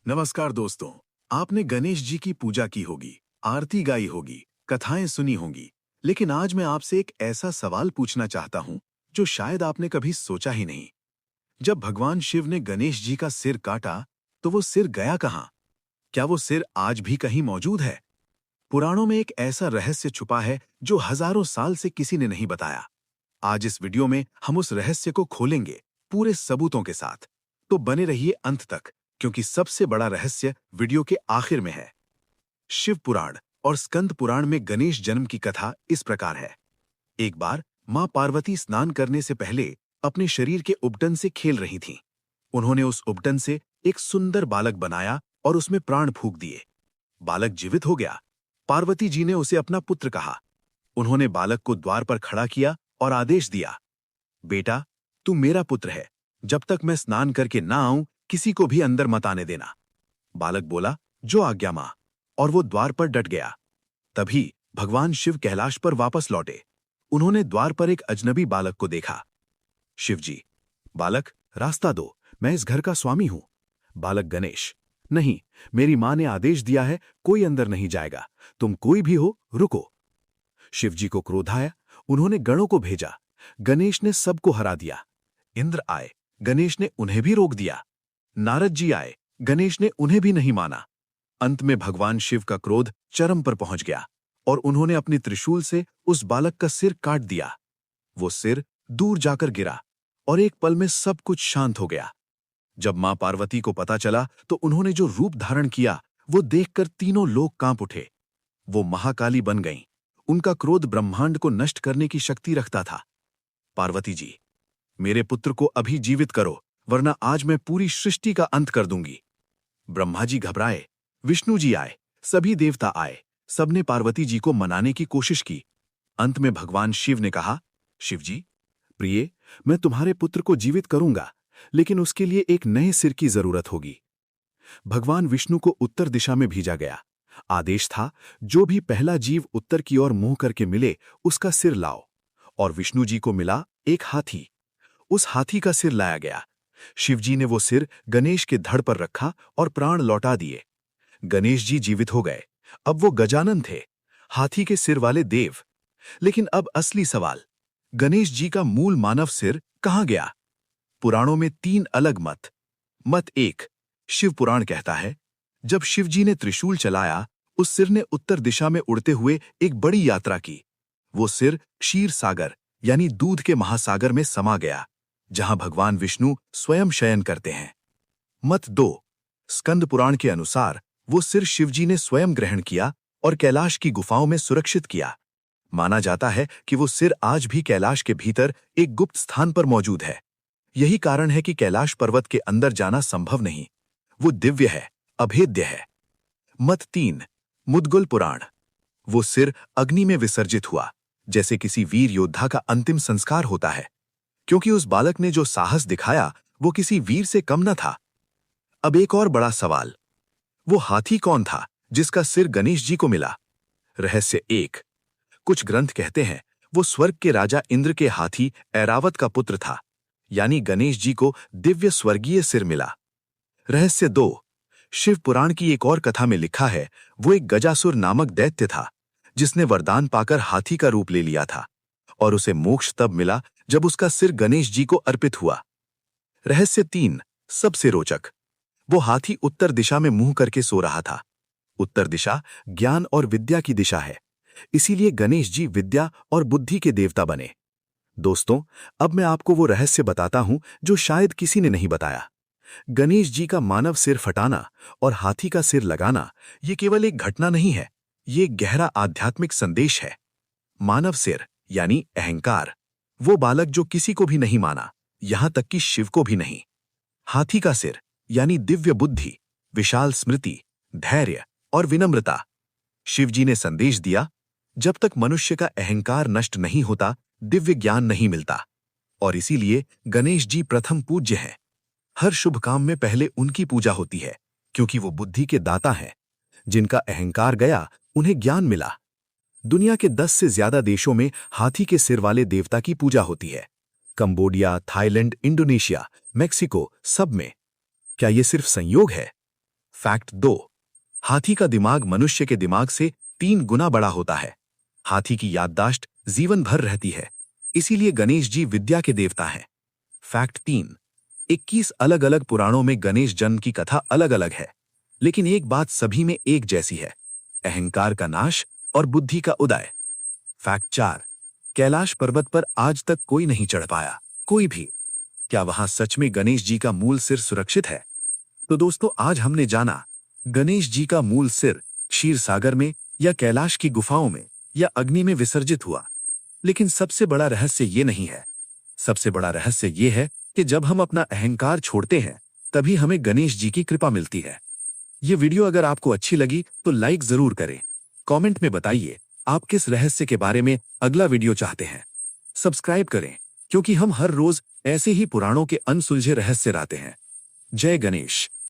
नमस्कार दोस्तों। आपने गणेश जी की पूजा की होगी, आरती गाई होगी, कथाएं सुनी होंगी, लेकिन आज मैं आपसे एक ऐसा सवाल पूछना चाहता हूं जो शायद आपने कभी सोचा ही नहीं। जब भगवान शिव ने गणेश जी का सिर काटा, तो वो सिर गया कहां? क्या वो सिर आज भी कहीं मौजूद है? पुराणों में एक ऐसा रहस्य छुपा है जो हजारों साल से किसी ने नहीं बताया। आज इस वीडियो में हम उस रहस्य को खोलेंगे, पूरे सबूतों के साथ। तो बने रहिए अंत तक, क्योंकि सबसे बड़ा रहस्य वीडियो के आखिर में है। शिव पुराण और स्कंद पुराण में गणेश जन्म की कथा इस प्रकार है। एक बार मां पार्वती स्नान करने से पहले अपने शरीर के उपटन से खेल रही थीं। उन्होंने उस उपटन से एक सुंदर बालक बनाया और उसमें प्राण फूंक दिए। बालक जीवित हो गया। पार्वती जी ने उसे अपना पुत्र कहा। उन्होंने बालक को द्वार पर खड़ा किया और आदेश दिया, बेटा, तू मेरा पुत्र है। जब तक मैं स्नान करके ना आऊं, किसी को भी अंदर मत आने देना। बालक बोला, जो आज्ञा मां, और वो द्वार पर डट गया। तभी भगवान शिव कैलाश पर वापस लौटे। उन्होंने द्वार पर एक अजनबी बालक को देखा। शिव जी, बालक, रास्ता दो, मैं इस घर का स्वामी हूं। बालक गणेश, नहीं, मेरी मां ने आदेश दिया है, कोई अंदर नहीं जाएगा। तुम कोई भी हो, रुको। शिव जी को क्रोध आया। उन्होंने गणों को भेजा। गणेश ने सबको हरा दिया। इंद्र आए, गणेश ने उन्हें भी रोक दिया। नारद जी आए, गणेश ने उन्हें भी नहीं माना। अंत में भगवान शिव का क्रोध चरम पर पहुंच गया और उन्होंने अपनी त्रिशूल से उस बालक का सिर काट दिया। वो सिर दूर जाकर गिरा और एक पल में सब कुछ शांत हो गया। जब मां पार्वती को पता चला तो उन्होंने जो रूप धारण किया, वो देखकर तीनों लोग कांप उठे। वो महाकाली बन गईं। उनका क्रोध ब्रह्मांड को नष्ट करने की शक्ति रखता था। पार्वती जी, मेरे पुत्र को अभी जीवित करो, वरना आज मैं पूरी सृष्टि का अंत कर दूंगी। ब्रह्मा जी घबराए। विष्णु जी आए, सभी देवता आए। सबने पार्वती जी को मनाने की कोशिश की। अंत में भगवान शिव ने कहा, शिव जी, प्रिय, मैं तुम्हारे पुत्र को जीवित करूंगा, लेकिन उसके लिए एक नए सिर की जरूरत होगी। भगवान विष्णु को उत्तर दिशा में भेजा गया। आदेश था, जो भी पहला जीव उत्तर की ओर मुंह करके मिले, उसका सिर लाओ। और विष्णु जी को मिला एक हाथी। उस हाथी का सिर लाया गया। शिवजी ने वो सिर गणेश के धड़ पर रखा और प्राण लौटा दिए। गणेश जी जीवित हो गए। अब वो गजानन थे, हाथी के सिर वाले देव। लेकिन अब असली सवाल, गणेश जी का मूल मानव सिर कहां गया? पुराणों में तीन अलग मत। मत एक, शिव पुराण कहता है, जब शिवजी ने त्रिशूल चलाया, उस सिर ने उत्तर दिशा में उड़ते हुए एक बड़ी यात्रा की। वो सिर क्षीर सागर यानी दूध के महासागर में समा गया, जहां भगवान विष्णु स्वयं शयन करते हैं। मत दो, स्कंद पुराण के अनुसार वो सिर शिवजी ने स्वयं ग्रहण किया और कैलाश की गुफाओं में सुरक्षित किया। माना जाता है कि वो सिर आज भी कैलाश के भीतर एक गुप्त स्थान पर मौजूद है। यही कारण है कि कैलाश पर्वत के अंदर जाना संभव नहीं। वो दिव्य है, अभेद्य है। मत तीन, मुदगल पुराण। वो सिर अग्नि में विसर्जित हुआ, जैसे किसी वीर योद्धा का अंतिम संस्कार होता है। क्योंकि उस बालक ने जो साहस दिखाया, वो किसी वीर से कम न था। अब एक और बड़ा सवाल, वो हाथी कौन था जिसका सिर गणेश जी को मिला? रहस्य एक, कुछ ग्रंथ कहते हैं वो स्वर्ग के राजा इंद्र के हाथी ऐरावत का पुत्र था, यानी गणेश जी को दिव्य स्वर्गीय सिर मिला। रहस्य दो, शिव पुराण की एक और कथा में लिखा है, वो एक गजासुर नामक दैत्य था, जिसने वरदान पाकर हाथी का रूप ले लिया था, और उसे मोक्ष तब मिला जब उसका सिर गणेश जी को अर्पित हुआ। रहस्य तीन, सबसे रोचक, वो हाथी उत्तर दिशा में मुंह करके सो रहा था। उत्तर दिशा ज्ञान और विद्या की दिशा है, इसीलिए गणेश जी विद्या और बुद्धि के देवता बने। दोस्तों, अब मैं आपको वो रहस्य बताता हूं जो शायद किसी ने नहीं बताया। गणेश जी का मानव सिर फटाना और हाथी का सिर लगाना ये केवल एक घटना नहीं है, ये एक गहरा आध्यात्मिक संदेश है। मानव सिर यानी अहंकार, वो बालक जो किसी को भी नहीं माना, यहां तक कि शिव को भी नहीं। हाथी का सिर यानी दिव्य बुद्धि, विशाल स्मृति, धैर्य और विनम्रता। शिव जी ने संदेश दिया, जब तक मनुष्य का अहंकार नष्ट नहीं होता, दिव्य ज्ञान नहीं मिलता। और इसीलिए गणेश जी प्रथम पूज्य हैं। हर शुभ काम में पहले उनकी पूजा होती है, क्योंकि वो बुद्धि के दाता हैं। जिनका अहंकार गया, उन्हें ज्ञान मिला। दुनिया के 10 से ज्यादा देशों में हाथी के सिर वाले देवता की पूजा होती है। कंबोडिया, थाईलैंड, इंडोनेशिया, मेक्सिको, सब में। क्या ये सिर्फ संयोग है? फैक्ट 2। हाथी का दिमाग मनुष्य के दिमाग से 3 गुना बड़ा होता है। हाथी की याददाश्त जीवन भर रहती है, इसीलिए गणेश जी विद्या के देवता हैं। फैक्ट 3। 21 अलग अलग पुराणों में गणेश जन्म की कथा अलग अलग है, लेकिन एक बात सभी में एक जैसी है: अहंकार का नाश और बुद्धि का उदय। फैक्ट 4। कैलाश पर्वत पर आज तक कोई नहीं चढ़ पाया, कोई भी। क्या वहां सच में गणेश जी का मूल सिर सुरक्षित है? तो दोस्तों, आज हमने जाना गणेश जी का मूल सिर क्षीर सागर में या कैलाश की गुफाओं में या अग्नि में विसर्जित हुआ। लेकिन सबसे बड़ा रहस्य ये नहीं है। सबसे बड़ा रहस्य ये है कि जब हम अपना अहंकार छोड़ते हैं, तभी हमें गणेश जी की कृपा मिलती है। ये वीडियो अगर आपको अच्छी लगी तो लाइक जरूर करें। कमेंट में बताइए आप किस रहस्य के बारे में अगला वीडियो चाहते हैं। सब्सक्राइब करें, क्योंकि हम हर रोज ऐसे ही पुराणों के अनसुलझे रहस्य लाते हैं। जय गणेश।